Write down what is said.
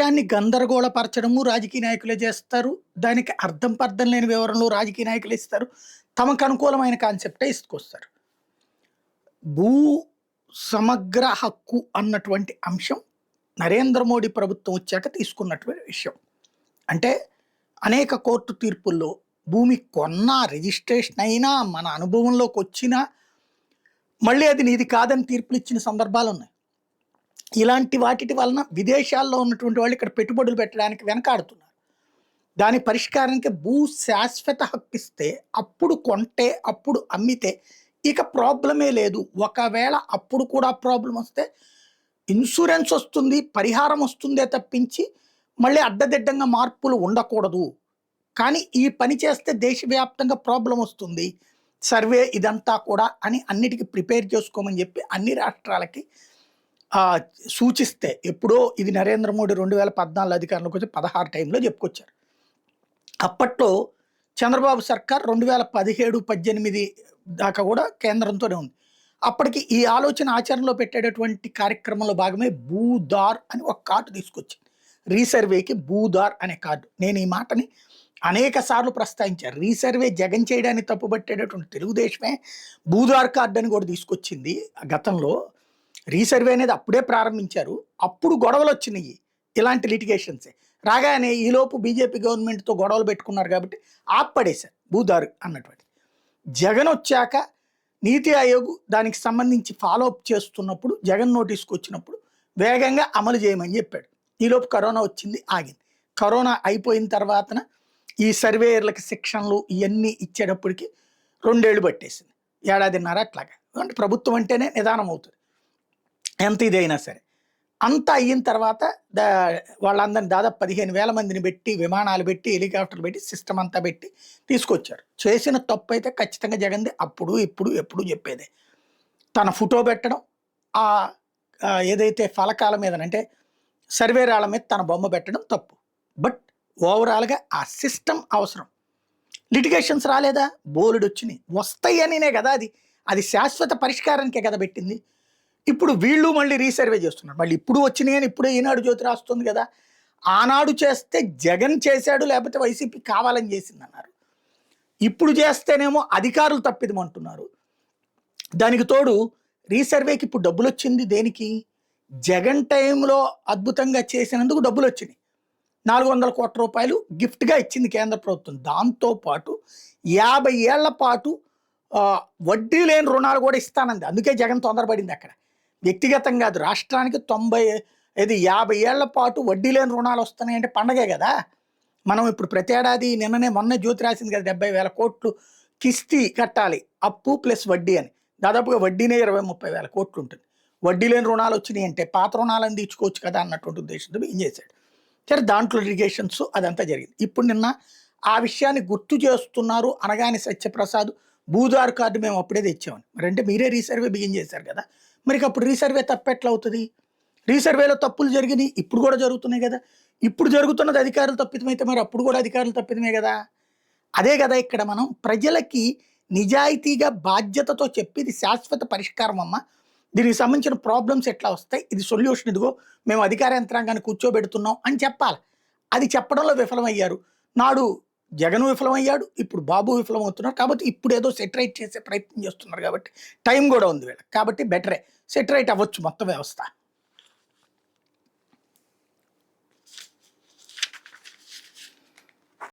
చట్టాన్ని గందరగోళపరచడము రాజకీయ నాయకులే చేస్తారు. దానికి అర్థం పర్థం లేని వివరణలు రాజకీయ నాయకులు ఇస్తారు. తమకు అనుకూలమైన కాన్సెప్టే ఇసుకొస్తారు. భూ సమగ్ర హక్కు అన్నటువంటి అంశం నరేంద్ర మోడీ ప్రభుత్వం వచ్చాక తీసుకున్నటువంటి విషయం. అంటే అనేక కోర్టు తీర్పుల్లో భూమి కొన్నా, రిజిస్ట్రేషన్ అయినా, మన అనుభవంలోకి వచ్చినా మళ్ళీ అది నీది కాదని తీర్పులు ఇచ్చిన సందర్భాలున్నాయి. ఇలాంటి వాటి వలన విదేశాల్లో ఉన్నటువంటి వాళ్ళు ఇక్కడ పెట్టుబడులు పెట్టడానికి వెనకాడుతున్నారు. దాని పరిష్కారానికి భూ శాశ్వత హక్కు ఇస్తే అప్పుడు కొంటే, అప్పుడు అమ్మితే ఇక ప్రాబ్లమే లేదు. ఒకవేళ అప్పుడు కూడా ప్రాబ్లం వస్తే ఇన్సూరెన్స్ వస్తుంది, పరిహారం వస్తుందే తప్పించి మళ్ళీ అడ్డదిడ్డంగా మార్పులు ఉండకూడదు. కానీ ఈ పని చేస్తే దేశవ్యాప్తంగా ప్రాబ్లం వస్తుంది, సర్వే ఇదంతా కూడా అని అన్నిటికీ ప్రిపేర్ చేసుకోమని చెప్పి అన్ని రాష్ట్రాలకి సూచిస్తే, ఎప్పుడో ఇది నరేంద్ర మోడీ 2014 అధికారంలోకి వచ్చి 16 టైంలో చెప్పుకొచ్చారు. అప్పట్లో చంద్రబాబు సర్కార్ 2017-18 దాకా కూడా కేంద్రంతోనే ఉంది. అప్పటికి ఈ ఆలోచన ఆచరణలో పెట్టేటటువంటి కార్యక్రమంలో భాగమే భూదార్ అని ఒక కార్డు తీసుకొచ్చింది. రీసర్వేకి భూదార్ అనే కార్డు. నేను ఈ మాటని అనేక సార్లు ప్రస్తావించాను. రీసర్వే జగన్ చేయడానికి తప్పుపట్టేటటువంటి తెలుగుదేశమే భూదార్ కార్డు అని కూడా తీసుకొచ్చింది. గతంలో రీసర్వే అనేది అప్పుడే ప్రారంభించారు. అప్పుడు గొడవలు వచ్చినాయి, ఇలాంటి లిటిగేషన్సే రాగానే ఈలోపు బీజేపీ గవర్నమెంట్తో గొడవలు పెట్టుకున్నారు కాబట్టి ఆప్పడేశారు భూదారు అన్నటువంటి. జగన్ వచ్చాక నీతి ఆయోగ్ దానికి సంబంధించి ఫాలోఅప్ చేస్తున్నప్పుడు జగన్ నోటీస్కి వచ్చినప్పుడు వేగంగా అమలు చేయమని చెప్పాడు. ఈలోపు కరోనా వచ్చింది, ఆగింది. కరోనా అయిపోయిన తర్వాతన ఈ సర్వేయర్లకి శిక్షణలు ఇవన్నీ ఇచ్చేటప్పటికి 2 ఏళ్ళు పట్టేసింది, 1.5 ఏడాదిన్నర అట్లాగా. అంటే ప్రభుత్వం అంటేనే నిదానం అవుతుంది ఎంత ఇదైనా సరే. అంత అయిన తర్వాత వాళ్ళందరినీ దాదాపు 15,000 మందిని పెట్టి, విమానాలు పెట్టి, హెలికాప్టర్లు పెట్టి, సిస్టమ్ అంతా పెట్టి తీసుకొచ్చారు. చేసిన తప్పు అయితే ఖచ్చితంగా జగన్ది. అప్పుడు ఇప్పుడు ఎప్పుడు చెప్పేదే, తన ఫోటో పెట్టడం, ఏదైతే ఫలకాల మీద అంటే సర్వే రాళ్ళ మీద తన బొమ్మ పెట్టడం తప్పు. బట్ ఓవరాల్గా ఆ సిస్టమ్ అవసరం. లిటిగేషన్స్ రాలేదా, బోలెడు వచ్చినాయి, వస్తాయనినే కదా అది శాశ్వత పరిష్కారానికే కదా పెట్టింది. ఇప్పుడు వీళ్ళు మళ్ళీ రీసర్వే చేస్తున్నారు. మళ్ళీ ఇప్పుడు వచ్చినాయి అని ఇప్పుడే ఈనాడు జ్యోతి రాస్తుంది కదా. ఆనాడు చేస్తే జగన్ చేశాడు, లేకపోతే వైసీపీ కావాలని చేసింది అన్నారు. ఇప్పుడు చేస్తేనేమో అధికారులు తప్పిదమంటున్నారు. దానికి తోడు రీసర్వేకి ఇప్పుడు డబ్బులు వచ్చింది దేనికి? జగన్ టైంలో అద్భుతంగా చేసినందుకు డబ్బులు వచ్చినాయి. 400 కోట్ల రూపాయలు గిఫ్ట్గా ఇచ్చింది కేంద్ర ప్రభుత్వం. దాంతోపాటు 50 ఏళ్ల పాటు వడ్డీ లేని రుణాలు కూడా ఇస్తానంది. అందుకే జగన్ తొందరపడింది అక్కడ. వ్యక్తిగతం కాదు, రాష్ట్రానికి 50 ఏళ్ల పాటు వడ్డీ లేని రుణాలు వస్తున్నాయంటే పండగే కదా. మనం ఇప్పుడు ప్రతి ఏడాది మొన్న జ్యోతి రాసింది కదా, 70,000 కోట్లు కిస్తీ కట్టాలి, అప్పు ప్లస్ వడ్డీ అని. దాదాపుగా వడ్డీనే 20-30 వేల కోట్లు ఉంటుంది. వడ్డీ లేని రుణాలు వచ్చినాయి అంటే పాత రుణాలను తీర్చుకోవచ్చు కదా అన్నటువంటి ఉద్దేశంతో ఏం చేశాడు. సరే, దాంట్లో లిటిగేషన్స్ అదంతా జరిగింది. ఇప్పుడు నిన్న ఆ విషయాన్ని గుర్తు చేస్తున్నారు అనగానే సత్యప్రసాద్ భూదార్ కార్డు మేము అప్పుడే తెచ్చామని. మరి అంటే మీరే రీసర్వే బిగిన్ చేశారు కదా, మరి అప్పుడు రీసర్వే తప్పెట్లా అవుతుంది? రీసర్వేలో తప్పులు జరిగినాయి, ఇప్పుడు కూడా జరుగుతున్నాయి కదా. ఇప్పుడు జరుగుతున్నది అధికారులు తప్పిదమైతే మరి అప్పుడు కూడా అధికారులు తప్పిదమే కదా. అదే కదా ఇక్కడ మనం ప్రజలకి నిజాయితీగా బాధ్యతతో చెప్పి ఇది శాశ్వత పరిష్కారం అమ్మ, దీనికి సంబంధించిన ప్రాబ్లమ్స్ ఎట్లా వస్తాయి, ఇది సొల్యూషన్ ఇదిగో, మేము అధికార యంత్రాంగాన్ని కూర్చోబెడుతున్నాం అని చెప్పాలి. అది చెప్పడంలో విఫలమయ్యారు. నాడు జగన్ విఫలమయ్యాడు, ఇప్పుడు బాబు విఫలమవుతున్నారు. కాబట్టి ఇప్పుడు ఏదో సెటరైట్ చేసే ప్రయత్నం చేస్తున్నారు కాబట్టి టైం కూడా ఉంది వీళ్ళకి. కాబట్టి బెటరే, సెటరైట్ అవ్వచ్చు మొత్తం వ్యవస్థ.